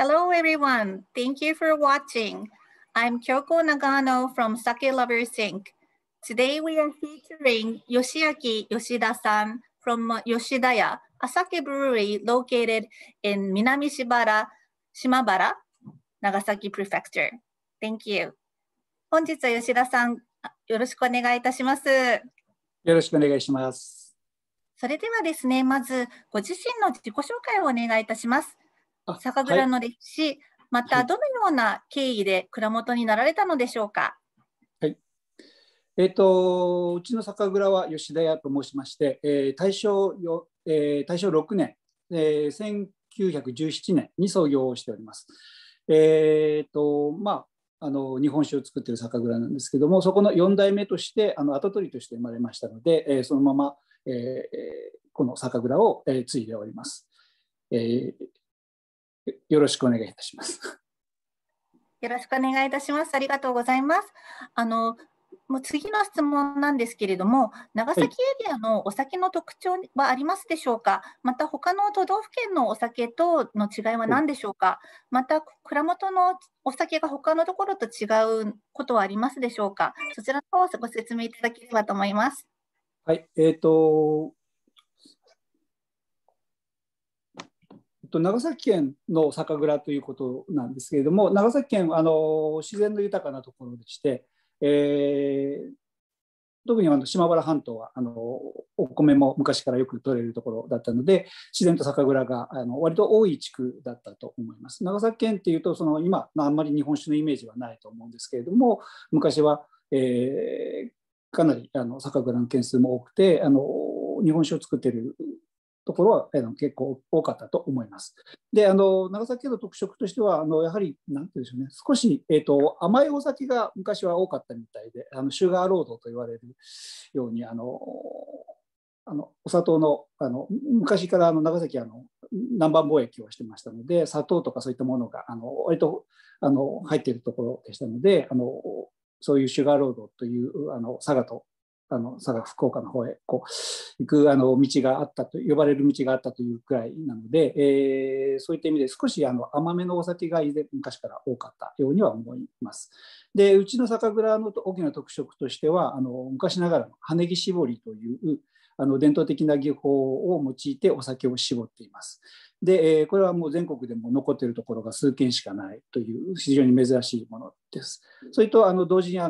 Hello, everyone. Thank you for watching. I'm Kyoko Nagano from Sake Lovers Inc. Today, we are featuring Yoshiaki Yoshida-san from Yoshidaya, a sake brewery located in Minami Shimabara, Nagasaki Prefecture. Thank you. 本日は吉田さん、よろしくお願いいたします。よろしくお願いします。それではですね、まずご自身の自己紹介をお願いいたします。酒蔵の歴史、またどのような経緯で蔵元になられたのでしょうか。はい。うちの酒蔵は吉田屋と申しまして、大正6年、1917年に創業をしております。日本酒を作っている酒蔵なんですけども、そこの4代目として跡取りとして生まれましたので、そのまま、この酒蔵を、継いでおります。よろしくお願いいたします。よろしくお願いいたします。ありがとうございます。もう次の質問なんですけれども、長崎エリアのお酒の特徴はありますでしょうか。また他の都道府県のお酒との違いは何でしょうか。また蔵元のお酒が他のところと違うことはありますでしょうか。そちらの方をご説明いただければと思います。はい、長崎県の酒蔵ということなんですけれども、長崎県は自然の豊かなところでして、特に島原半島はお米も昔からよく取れるところだったので、自然と酒蔵が割と多い地区だったと思います。長崎県っていうと今あんまり日本酒のイメージはないと思うんですけれども、昔は、かなり酒蔵の件数も多くて日本酒を作っているところは結構多かったと思います。で、長崎県の特色としてはやはり何て言うんでしょうね、少し、甘いお酒が昔は多かったみたいで、シュガーロードと言われるようにお砂糖の昔から長崎南蛮貿易をしてましたので、砂糖とかそういったものが割と入っているところでしたので、そういうシュガーロードという佐賀と佐賀福岡の方へ行く道があったと呼ばれる道があったというくらいなので、そういった意味で少し甘めのお酒が昔から多かったようには思います。で、うちの酒蔵の大きな特色としては昔ながらの羽木絞りという伝統的な技法を用いてお酒を絞っています。で、これはもう全国でも残っているところが数軒しかないという非常に珍しいものです。それと同時に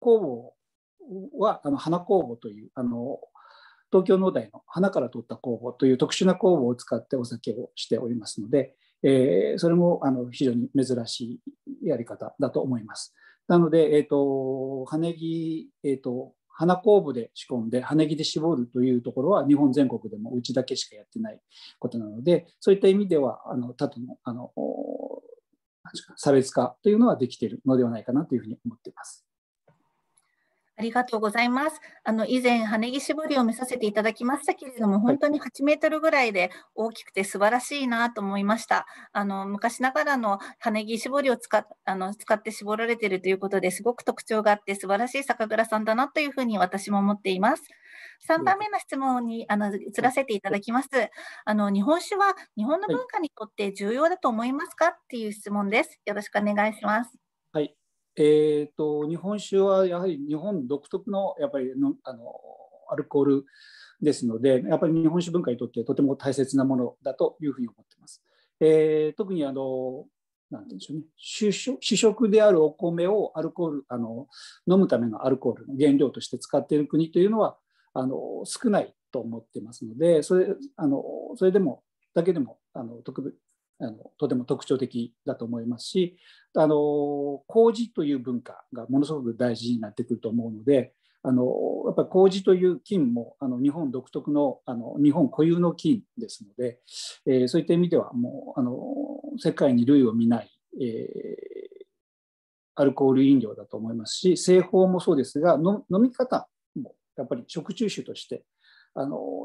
酵母は花酵母という東京農大の花から取った酵母という特殊な酵母を使ってお酒をしておりますので、それも非常に珍しいやり方だと思います。なので、花酵母で仕込んで羽木で絞るというところは日本全国でもうちだけしかやってないことなので、そういった意味では他との差別化というのはできているのではないかなというふうに思っています。ありがとうございます。以前、羽木絞りを見させていただきましたけれども、本当に8メートルぐらいで大きくて素晴らしいなと思いました。昔ながらの羽木絞りを使って絞られているということですごく特徴があって素晴らしい酒蔵さんだなというふうに私も思っています。3番目の質問に移らせていただきます。日本酒は日本の文化にとって重要だと思いますかっていう質問です。よろしくお願いします。はい。日本酒はやはり日本独特のやっぱりアルコールですので、やっぱり日本酒文化にとってとても大切なものだというふうに思っています。特になんて言うんでしょうね、主食であるお米をアルコール飲むためのアルコールの原料として使っている国というのは少ないと思っていますので、それでもだけでもとても特徴的だと思いますし、麹という文化がものすごく大事になってくると思うので、やっぱり麹という菌も日本独特の日本固有の菌ですので、そういった意味ではもう世界に類を見ない、アルコール飲料だと思いますし、製法もそうですが飲み方もやっぱり食中酒として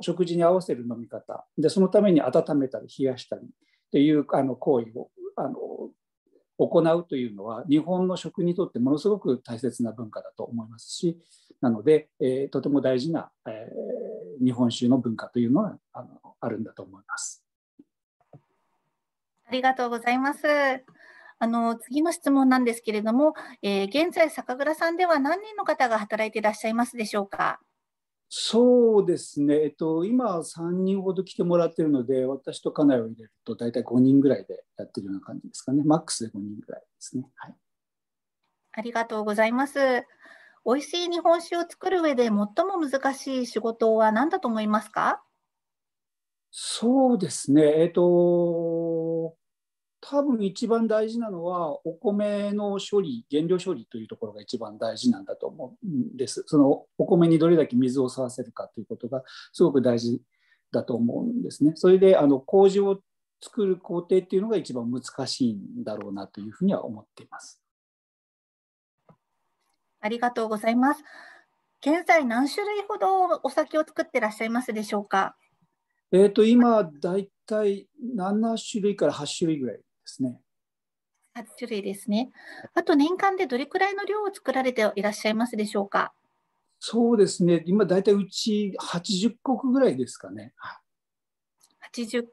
食事に合わせる飲み方で、そのために温めたり冷やしたりという行為を行うというのは日本の食にとってものすごく大切な文化だと思いますし、なので、とても大事な、日本酒の文化というのはあるんだと思います。ありがとうございます。次の質問なんですけれども、現在、酒蔵さんでは何人の方が働いていらっしゃいますでしょうか。そうですね、今3人ほど来てもらってるので、私と家内を入れると大体5人ぐらいでやってるような感じですかね。マックスで5人ぐらいですね。はい、ありがとうございます。美味しい日本酒を作る上で最も難しい仕事は何だと思いますか？そうですね、多分一番大事なのは、お米の処理、原料処理というところが一番大事なんだと思うんです。そのお米にどれだけ水を吸わせるかということがすごく大事だと思うんですね。それで麹を作る工程っていうのが一番難しいんだろうなというふうには思っています。ありがとうございます。現在何種類ほどお酒を作っていらっしゃいますでしょうか？今、だいたい7種類から8種類ぐらいですね。8種類ですね。あと年間でどれくらいの量を作られていらっしゃいますでしょうか？そうですね、今、だいたいうち80石ぐらいですかね。80石。は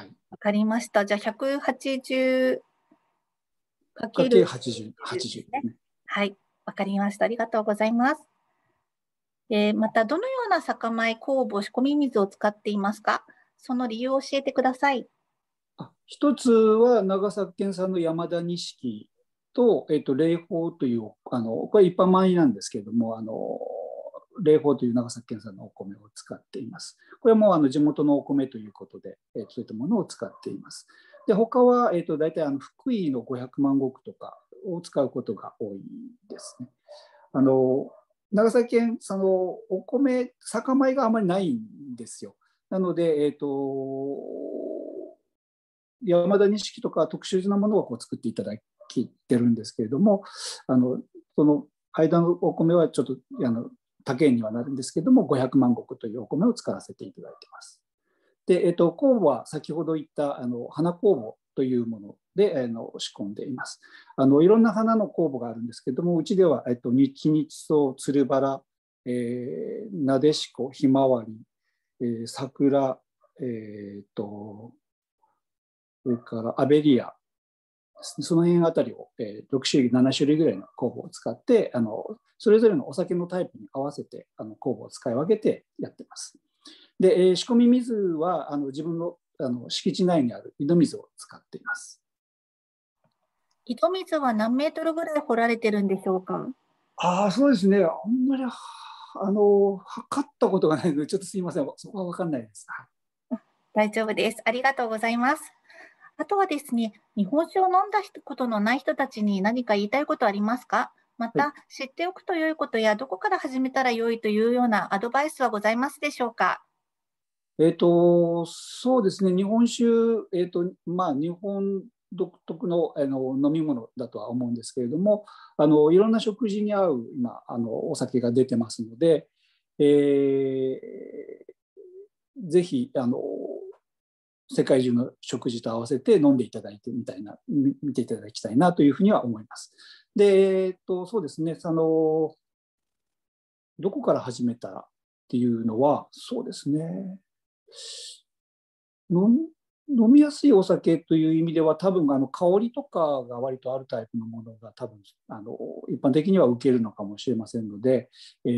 い、わかりました。じゃあ180かけるかける80、80ですね。ね。はい、わかりました。ありがとうございます。また、どのような酒米、酵母、仕込み水を使っていますか？その理由を教えてください。一つは長崎県産の山田錦と、霊宝というこれ一般米なんですけれども、霊宝という長崎県産のお米を使っています。これも地元のお米ということで、そういったものを使っています。で他は、大体福井の500万石とかを使うことが多いですね。あの長崎県そのお米酒米があまりないんですよ。なので、山田錦とか特殊なものをこう作っていただいてるんですけれども、その間のお米はちょっと高いにはなるんですけれども、500万石というお米を使わせていただいています。で、酵母は先ほど言った花酵母というもので仕込んでいます。いろんな花の酵母があるんですけれども、うちでは日々草、つるバラ、なでしこ、ひまわり、桜、それからアベリアですね、その辺あたりを、6種類、7種類ぐらいの酵母を使って、それぞれのお酒のタイプに合わせて酵母を使い分けてやってます。で、仕込み水は自分の敷地内にある井戸水を使っています。井戸水は何メートルぐらい掘られてるんでしょうか？そうですね。あんまり測ったことがないので、ちょっとすいません。そこは分かんないです。大丈夫です。ありがとうございます。あとはですね、日本酒を飲んだことのない人たちに何か言いたいことありますか？まはい。た、知っておくと良いことや、どこから始めたら良いというようなアドバイスはございますでしょうか？そうですね。日本酒、日本独特の、飲み物だとは思うんですけれども、いろんな食事に合う今お酒が出てますので、ぜひ世界中の食事と合わせて飲んでいただいて見ていただきたいなというふうには思います。で、そうですね。どこから始めたらっていうのは、そうですね。飲みやすいお酒という意味では、多分香りとかが割とあるタイプのものが多分一般的には受けるのかもしれませんので、ぜ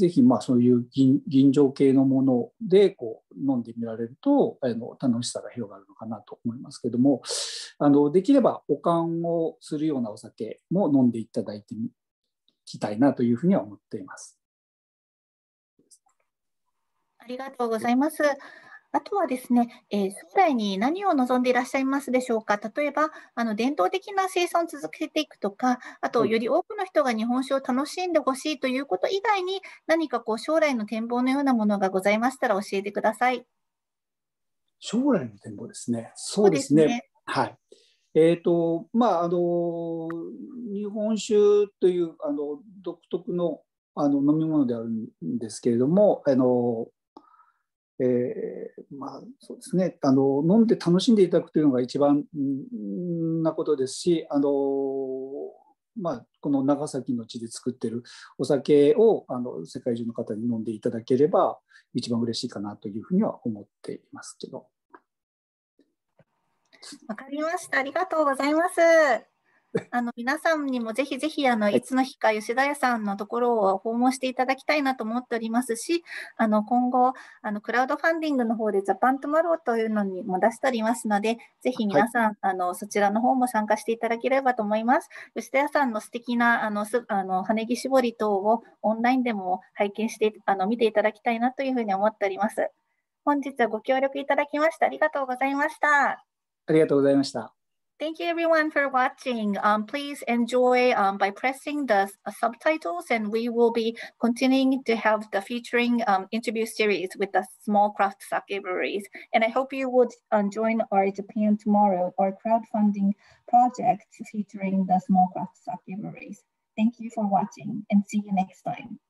ひそういう吟醸系のものでこう飲んでみられると楽しさが広がるのかなと思いますけども、できればお燗をするようなお酒も飲んでいただいてみきたいなというふうには思っています。ありがとうございます。あとはですね、将来に何を望んでいらっしゃいますでしょうか。例えば、伝統的な生産を続けていくとか、あと、はい、より多くの人が日本酒を楽しんでほしいということ以外に、何かこう将来の展望のようなものがございましたら教えてください。将来の展望ですね。そうそうですね。ですね。はい。日本酒という独特の飲み物であるんですけれども、そうですね、飲んで楽しんでいただくというのが一番なことですし、この長崎の地で作ってるお酒を世界中の方に飲んでいただければ一番嬉しいかなというふうには思っていますけど。わかりました。ありがとうございます。皆さんにもぜひぜひ、いつの日か吉田屋さんのところを訪問していただきたいなと思っておりますし、今後、クラウドファンディングの方でジャパントゥモローというのにも出しておりますので、ぜひ皆さん、そちらの方も参加していただければと思います。吉田屋さんの素敵な、羽木絞り等をオンラインでも拝見して、見ていただきたいなというふうに思っております。本日はご協力いただきましてありがとうございました。ありがとうございました。Thank you everyone for watching. Please enjoy by pressing the subtitles, and we will be continuing to have the featuring interview series with the small craft sake breweries. And I hope you would join our Japan Tomorrow, our crowdfunding project featuring the small craft sake breweries. Thank you for watching and see you next time.